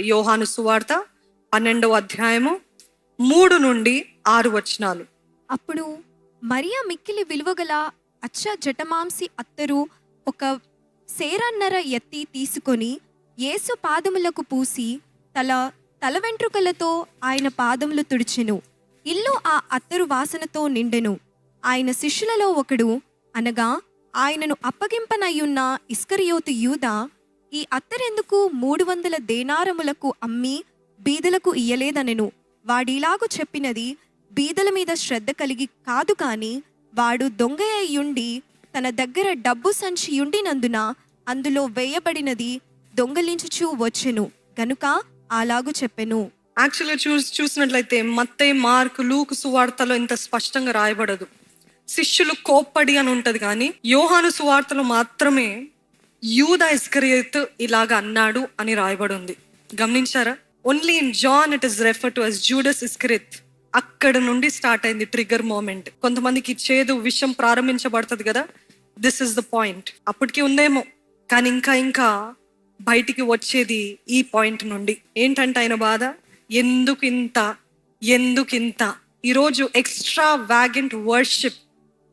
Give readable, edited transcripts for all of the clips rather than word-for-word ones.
యోహాను సువార్త 12వ అధ్యాయము 3-6 అప్పుడు మరియా మిక్కిలి విలువగల అచ్చ జటమాంసి అత్తరు ఒక సేరన్నర ఎత్తి తీసుకొని యేసు పాదములకు పూసి తల వెంట్రుకలతో ఆయన పాదములు తుడిచెను. ఇల్లు ఆ అత్తరు వాసనతో నిండెను. ఆయన శిష్యులలో ఒకడు, అనగా ఆయనను అప్పగింపనయ్యున్న ఇస్కరియోతు యూదా, ఈ అత్తరెందుకు 300 దేనారములకు అమ్మి బీదలకు ఇయ్యలేదనెను. వాడిలాగు చెప్పినది బీదల మీద శ్రద్ధ కలిగి కాదు, కాని వాడు దొంగ అయ్యుండి తన దగ్గర డబ్బు సంచి ఉండినందున అందులో వేయబడినది దొంగలించుచూ వచ్చెను గనుక అలాగు చెప్పెను. యాక్చువల్గా చూసినట్లయితే మత్తయి, మార్కు, లూకు సువార్తలో ఇంత స్పష్టంగా రాయబడదు. శిష్యులు కోప్పడి అని ఉంటది, కానీ యోహాను సువార్తలో మాత్రమే యూదా ఇస్కరియోతు ఇలాగ అన్నాడు అని రాయబడి ఉంది. గమనించారా? Only in John it is refer to as Judas Iscariot. అక్కడ నుండి స్టార్ట్ అయింది ట్రిగర్ మూమెంట్. కొంతమందికి చేదు విషయం ప్రారంభించబడుతుంది కదా, దిస్ ఇస్ ద పాయింట్. అప్పటికి ఉందేమో, కానీ ఇంకా బయటికి వచ్చేది ఈ పాయింట్ నుండి. ఏంటంటే ఆయన బాధ, ఎందుకు ఇంత. ఈరోజు ఎక్స్ట్రా వ్యాగెంట్ వర్షిప్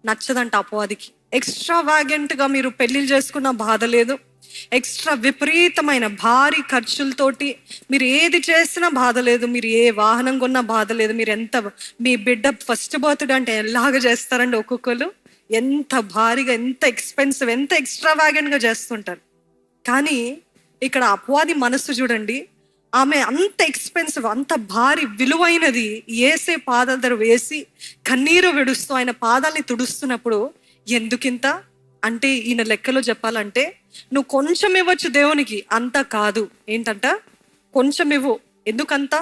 నచ్చదంట అపవాదికి. ఎక్స్ట్రా వ్యాగెంట్ గా మీరు పెళ్లిళ్ళు చేసుకున్న బాధ లేదు, ఎక్స్ట్రా విపరీతమైన భారీ ఖర్చులతోటి మీరు ఏది చేసినా బాధ లేదు, మీరు ఏ వాహనం కొన్నా బాధ లేదు, మీరు ఎంత మీ బిడ్డ ఫస్ట్ బర్త్డే అంటే ఎలాగ చేస్తారండి ఒక్కొక్కరు, ఎంత భారీగా, ఎంత ఎక్స్పెన్సివ్, ఎంత ఎక్స్ట్రా వ్యాగెంట్ గా చేస్తుంటారు. కానీ ఇక్కడ అపవాది మనస్సు చూడండి, ఆమె అంత ఎక్స్పెన్సివ్, అంత భారీ విలువైనది ఏసే పాదాల దగ్గర వేసి కన్నీరు విడుస్తూ ఆయన పాదాలని తుడుస్తున్నప్పుడు ఎందుకింత అంటే, ఈయన లెక్కలో చెప్పాలంటే నువ్వు కొంచెం ఇవ్వచ్చు దేవునికి, అంత కాదు. ఏంటంట కొంచెం ఇవ్వు. ఎందుకంత?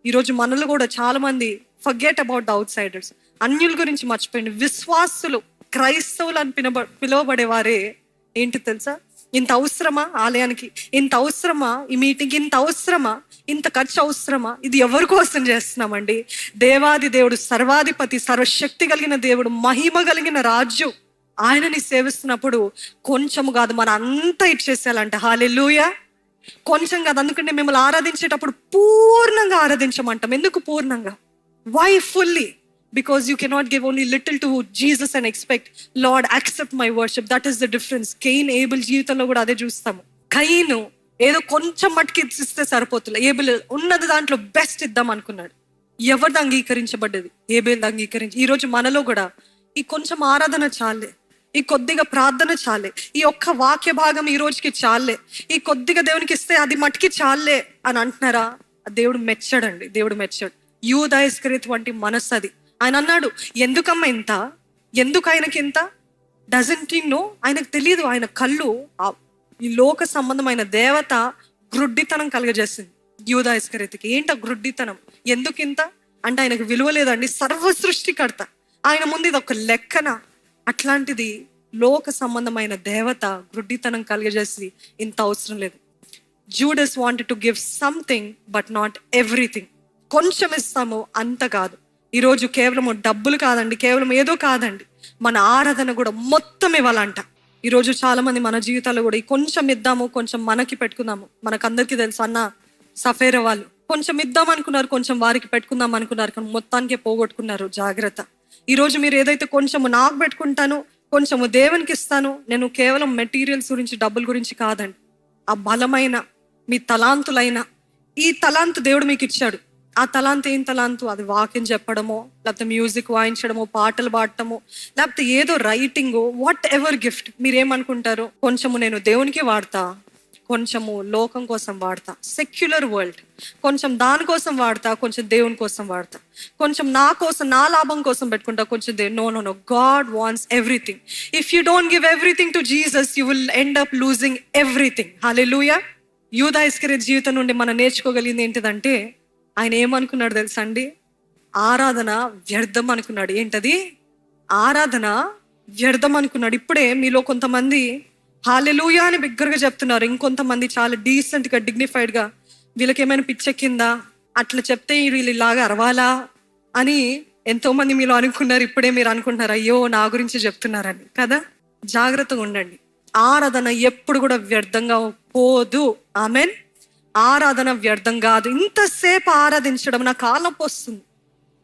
ఈరోజు మనలో కూడా చాలా మంది forget about the out Zydus, అన్యుల గురించి మర్చిపోయింది. విశ్వాసులు, క్రైస్తవులు అని పిలువబడేవారే ఏంటి తెలుసా, ఇంత అవసరమా ఆలయానికి, ఇంత అవసరమా ఈ మీటింగ్, ఇంత అవసరమా, ఇంత ఖర్చు అవసరమా? ఇది ఎవరి కోసం చేస్తున్నామండి? దేవాది దేవుడు, సర్వాధిపతి, సర్వశక్తి కలిగిన దేవుడు, మహిమ కలిగిన రాజు, ఆయనని సేవిస్తున్నప్పుడు కొంచెము కాదు, మన అంతా ఇచ్చేసేయాలంట. హల్లెలూయా. కొంచెం కాదు. అందుకంటే మిమ్మల్ని ఆరాధించేటప్పుడు పూర్ణంగా ఆరాధించమంటాం. ఎందుకు పూర్ణంగా? Why fully? Because you cannot give only little to Jesus and expect Lord accept my worship. That is the difference. Cain, Abel జీవితంలో కూడా అదే చూస్తాము. కయీను ఏదో కొంచెం మట్టుకి ఇస్తే సరిపోతుంది. ఏబుల్ ఉన్నది దాంట్లో బెస్ట్ ఇద్దాం అనుకున్నాడు. ఎవరిది అంగీకరించబడ్డది? ఏబేల్ది అంగీకరించి. ఈరోజు మనలో కూడా ఈ కొంచెం ఆరాధన చాలే, ఈ కొద్దిగా ప్రార్థన చాలే, ఈ ఒక్క వాక్య భాగం ఈ రోజుకి చాలే, ఈ కొద్దిగా దేవునికి ఇస్తే అది మట్టికి చాలే అని అంటున్నారా? దేవుడు మెచ్చాడండి, దేవుడు మెచ్చాడు. యూదా ఇస్కరియోతు వంటి మనస్సు అది. ఆయన అన్నాడు, ఎందుకమ్మా ఇంత, ఎందుకు ఆయనకి ఇంత? Doesn't you know? ఆయనకు తెలియదు, ఆయన కళ్ళు ఈ లోక సంబంధమైన దేవత గ్రుడ్డితనం కలగజేసింది యూదా ఇస్కరియోతుకి. ఏంట గ్రుడ్డితనం? ఎందుకు ఇంత అంటే ఆయనకు విలువ లేదండి, సర్వ సృష్టికర్త. ఆయన ముందు ఇది ఒక లెక్కన. అట్లాంటిది లోక సంబంధమైన దేవత గ్రుడ్డితనం కలిగజేసి ఇంత అవసరం లేదు. Judas wanted to give something but not everything. కొంచెం ఇస్తాము, అంత కాదు. ఈరోజు కేవలం డబ్బులు కాదండి, కేవలం ఏదో కాదండి, మన ఆరాధన కూడా మొత్తం ఇవ్వాలంట. ఈరోజు చాలా మంది మన జీవితాల్లో కూడా ఈ కొంచెం ఇద్దాము, కొంచెం మనకి పెట్టుకుందాము. మనకందరికీ తెలుసు, అన్న సఫేరా వాళ్ళు కొంచెం ఇద్దాం అనుకున్నారు, కొంచెం వారికి పెట్టుకుందాం అనుకున్నారు, కానీ మొత్తానికే పోగొట్టుకున్నారు. జాగ్రత్త. ఈరోజు మీరు ఏదైతే కొంచెము నాకు పెట్టుకుంటాను, కొంచెము దేవునికి ఇస్తాను, నేను కేవలం మెటీరియల్స్ గురించి, డబ్బుల గురించి కాదండి. ఆ బలమైన మీ తలాంతులైన ఈ తలాంతు దేవుడు మీకు ఇచ్చాడు. ఆ తలాంతు ఏం తలాంతు? అది వాక్యం చెప్పడమో, లేకపోతే మ్యూజిక్ వాయించడమో, పాటలు పాడటమో, లేకపోతే ఏదో రైటింగో, వాట్ ఎవర్ గిఫ్ట్. మీరేమనుకుంటారు? కొంచెము నేను దేవునికి వాడతా, కొంచెము లోకం కోసం వాడతా, సెక్యులర్ వరల్డ్, కొంచెం దానికోసం వాడతా, కొంచెం దేవుని కోసం వాడతా, కొంచెం నా కోసం, నా లాభం కోసం పెట్టుకుంటా, కొంచెం no. God wants everything. If you don't give everything to Jesus, you will end up losing everything. Hallelujah. యూదా ఇస్కరియోతు జీవితం నుండి మనం నేర్చుకోగలిగింది ఏంటిదంటే, ఆయన ఏమనుకున్నాడు తెలుసా అండి? ఆరాధన వ్యర్థం అనుకున్నాడు. ఏంటది? ఆరాధన వ్యర్థం అనుకున్నాడు. ఇప్పుడే మీలో కొంతమంది హల్లెలూయా అని బిగ్గరగా చెప్తున్నారు, ఇంకొంతమంది చాలా డీసెంట్ గా, డిగ్నిఫైడ్ గా, వీళ్ళకి ఏమైనా పిచ్చెక్కిందా, అట్లా చెప్తే వీళ్ళు ఇలాగా అరవాలా అని ఎంతో మంది మీలో అనుకున్నారు. ఇప్పుడే మీరు అనుకుంటున్నారు, అయ్యో నా గురించి చెప్తున్నారని కదా. జాగ్రత్తగా ఉండండి. ఆరాధన ఎప్పుడు కూడా వ్యర్థంగా పోదు. ఆమెన్. ఆరాధన వ్యర్థం కాదు. ఇంతసేపు ఆరాధించడం నా కాళ్ళొప్పి వస్తుంది.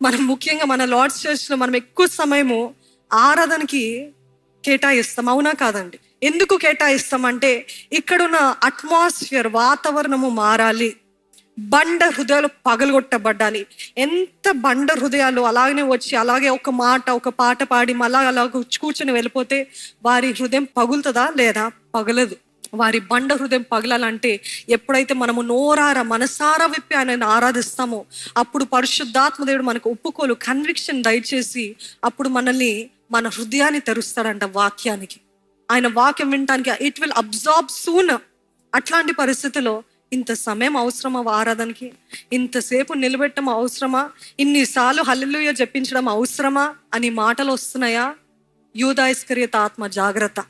మనం ముఖ్యంగా మన లార్డ్స్ చర్చ్లో మనం ఎక్కువ సమయము ఆరాధనకి కేటాయిస్తాం, అవునా కాదండి? ఎందుకు కేటాయిస్తాం అంటే ఇక్కడున్న అట్మాస్ఫియర్, వాతావరణము మారాలి, బండ హృదయాలు పగలగొట్టబడ్డాలి. ఎంత బండ హృదయాలు అలాగనే వచ్చి అలాగే ఒక మాట ఒక పాట పాడి మళ్ళా అలాగ కూర్చొని వెళ్ళిపోతే వారి హృదయం పగులుతుందా? లేదా? పగలదు. వారి బండ హృదయం పగలాలంటే ఎప్పుడైతే మనము నోరారా మనసారా విప్పి ఆయనను ఆరాధిస్తామో అప్పుడు పరిశుద్ధాత్మ దేవుడు మనకు ఒప్పుకోలు, కన్విక్షన్ దయచేసి అప్పుడు మనల్ని, మన హృదయాన్ని తెరుస్తాడంట వాక్యానికి. ఆయన వాక్యం వినటానికి ఇట్ విల్ అబ్జార్బ్ సూన్. అట్లాంటి పరిస్థితిలో ఇంత సమయం అవసరమా ఆరాధనకి? ఇంతసేపు నిలబెట్టడం అవసరమా? ఇన్నిసార్లు హల్లెలూయా జపించడం అవసరమా అని మాటలు వస్తున్నాయా? యూదా ఇస్కరియోతు ఆత్మ జాగ్రత్త.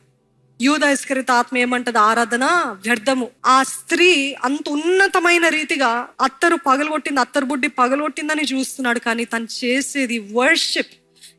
యూదా ఇస్కరియోతు ఆత్మ ఏమంటది? ఆరాధన వ్యర్థము. ఆ స్త్రీ అంత ఉన్నతమైన రీతిగా అత్తరు పగలగొట్టింది, అత్తరు బుడ్డి పగలగొట్టిందని చూస్తున్నాడు, కానీ తను చేసేది worship.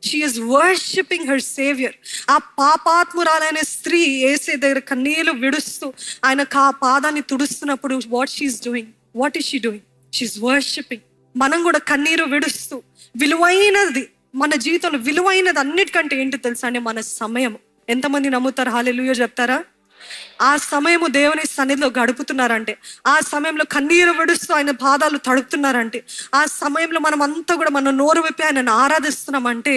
She is worshipping her saviour. ఆ పాపాత్మురాలైన స్త్రీ యేసే దగ్గర కన్నీళ్లు విడుస్తూ ఆయన పాదాన్ని తుడుస్తున్నప్పుడు what she is doing? What is she doing? She is worshipping. మనం కూడా కన్నీరు విడుస్తూ విలువైనది మన జీవితంలో, విలువైనది అన్నిటికంటే ఏంటి తెలుసా అండి? మన సమయం. ఎంతమంది నమ్ముతారు? హల్లెలూయా చెప్తారా? ఆ సమయము దేవుని సన్నిధిలో గడుపుతున్నారంటే, ఆ సమయంలో కన్నీరు విడుస్తూ ఆయన పాదాలు తడుపుతున్నారంటే, ఆ సమయంలో మనం అంతా కూడా మన నోరు విప్పి ఆయనను ఆరాధిస్తున్నామంటే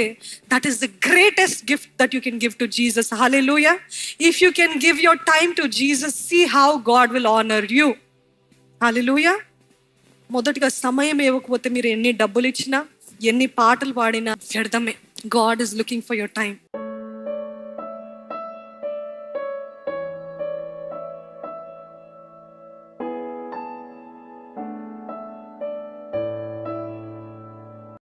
that is the greatest gift that you can give to Jesus. Hallelujah. If you can give your time to Jesus, see how God will honour you. Hallelujah. మొదటిగా సమయం ఇవ్వకపోతే మీరు ఎన్ని డబ్బులు ఇచ్చినా, ఎన్ని పాటలు పాడినా వ్యర్థమే. God is looking for your time.